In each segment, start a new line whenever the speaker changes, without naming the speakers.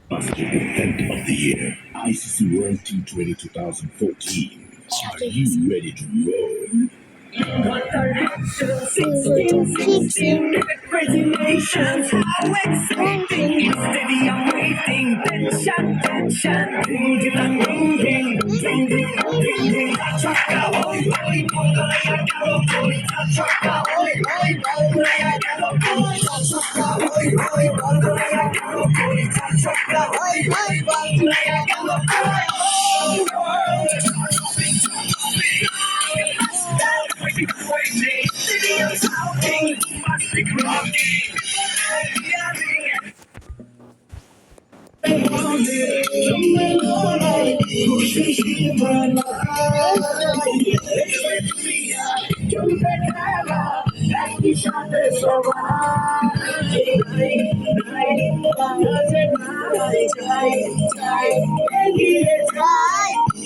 Basket Event of the Year, ICC World T20 2014. Are you ready to roll? Crazy nations, how exciting! Steady, I'm waiting. Tension, tension, ding, ding, ding, ding, ding, ding, ding. Chaka, hoy, hoy, bongaya, galo, hoy. Chaka, hoy, hoy, bongaya, galo, hoy. Chaka, hoy, hoy, bongaya, galo, hoy. Chaka, hoy, hoy, bongaya, galo,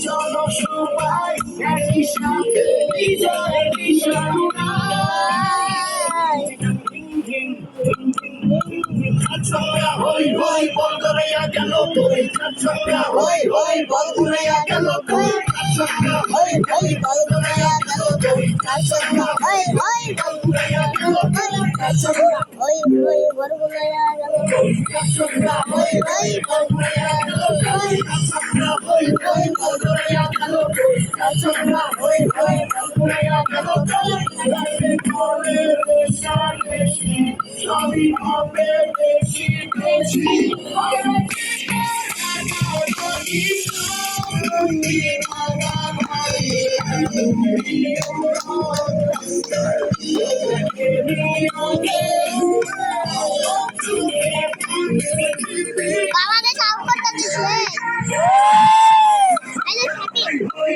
চলো সবাই একই সাথে বিজয় হই হই বন্ধুরা গেল কই ছক্কা হই হই বন্ধুরা গেল কই ছক্কা হই হই বন্ধুরা গেল কই ছক্কা হই হই বন্ধুরা গেল কই ছক্কা হই হই বন্ধুরা গেল কই ছক্কা হই হই বন্ধুরা গেল কই ছক্কা হই হই বন্ধুরা গেল কই ছক্কা হই হই বন্ধুরা গেল কই লাইফে করে বেশি সবই হবে বেশি বেশি
বাবাকে সাউন্ড করতে দিছে আই জাস্ট হ্যাপি ওই ওই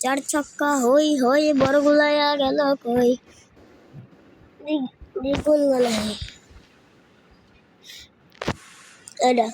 চার ছক্কা হই হই বড় গুলায়া গেল কই দ্বিগুণ গেল এটা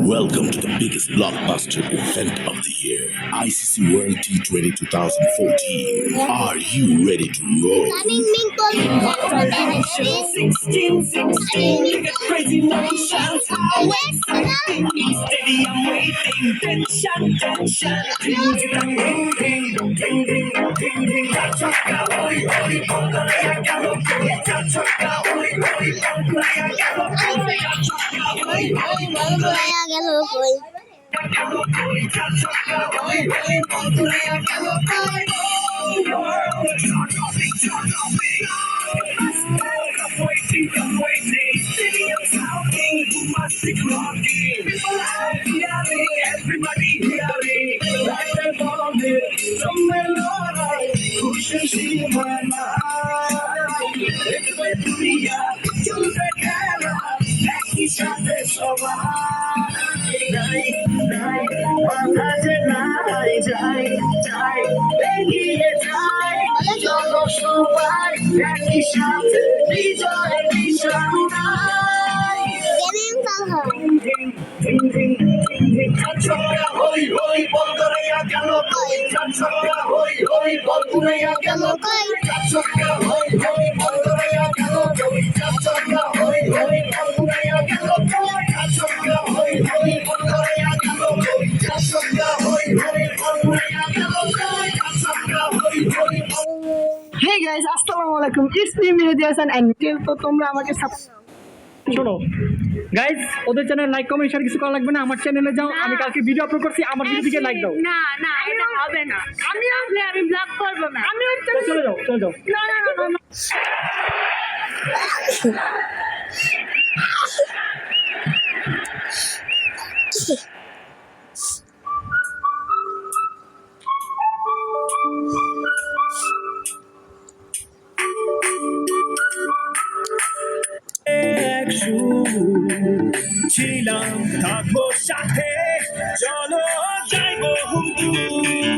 Welcome to the biggest blockbuster event of the year, ICC World T20 2014. Are you ready to roll?
Coming Ming Pong
16, crazy nations, how exciting! Steady, I'm waiting. Tension, tension, ding, ding, ding, ding, ding, ding, ding, ding. Chaka, hoy, hoy, bongaya, galo, hoy. Chaka, hoy, hoy, bongaya, galo, hoy. Chaka, hoy, hoy,
গুলায়া গেল কই
galo, hoy. Chaka, hoy, hoy, bongaya, galo, hoy. I'm waiting. Steady, I'm shouting. Who must be clocking? People are hearing, everybody hearing. Like a bomb, somewhere low. Pushing see my mind. It's with me, to the camera. Lucky shot, that's so high. Night, night, one hundred night, night, baby, it's high. Cholo সবাই একই সাথে বিজয় বিশ্বনাই
gaming call হয়
ছক্কা হই হই বন্ধুরা গেল কই ছক্কা হই হই বন্ধুরা গেল কই ছক্কা হই হই বন্ধুরা গেল কই ছক্কা হই হই বন্ধুরা গেল কই ছক্কা হই হই বন্ধুরা গেল কই ছক্কা হই হই বন্ধুরা গেল কই ছক্কা হই হই
হে গাইস আসসালামু আলাইকুম it's me Mehedi Hasan and তো তোমরা আমাকে শোনো গাইস ওদের চ্যানেল লাইক কমেন্ট শেয়ার কিছু করা লাগবে না আমার চ্যানেলে যাও আমি কালকে ভিডিও আপলোড করছি আমার ভিডিওতে লাইক দাও
না না এটা হবে না আমি আসলে আমি ব্লগ করব না আমি
চলে যাও
না না না না
ছিলাম থাকবো সাথে চলো যাইবো হুদুর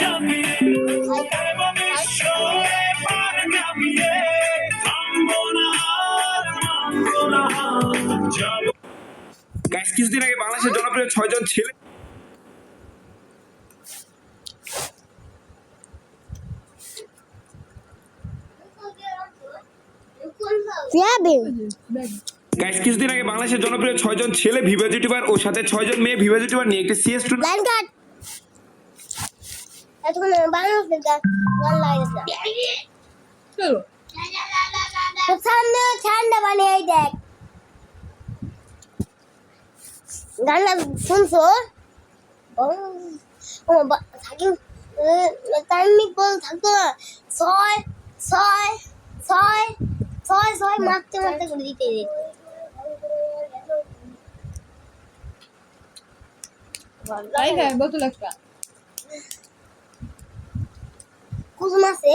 চাপিয়ে এভাবে সরে পার কাঁপিয়ে থামবো না আর মানবো না যাবো। গাইস কিছুদিন আগে বাংলাদেশের জনপ্রিয় 6 জন ছেলে গাইস কিছুদিন আগে বাংলাদেশের জনপ্রিয় 6 জন ছেলে ভিভা ইউটিউবার ও সাথে 6 জন মেয়ে ভিভা ইউটিউবার নিয়ে একটি সিএস টুর্নামেন্ট
লাইন কাট এতক্ষণ বাংলাদেশ গান লাগাইছে তো ঠান্ডা ঠান্ডা মানে এই দেখ গানটা শুনছো ও থাকি টাইমিং বল থাকতো না 6 মারতে মারতে করে দিতে
বোতল একটা
কুসুম আছে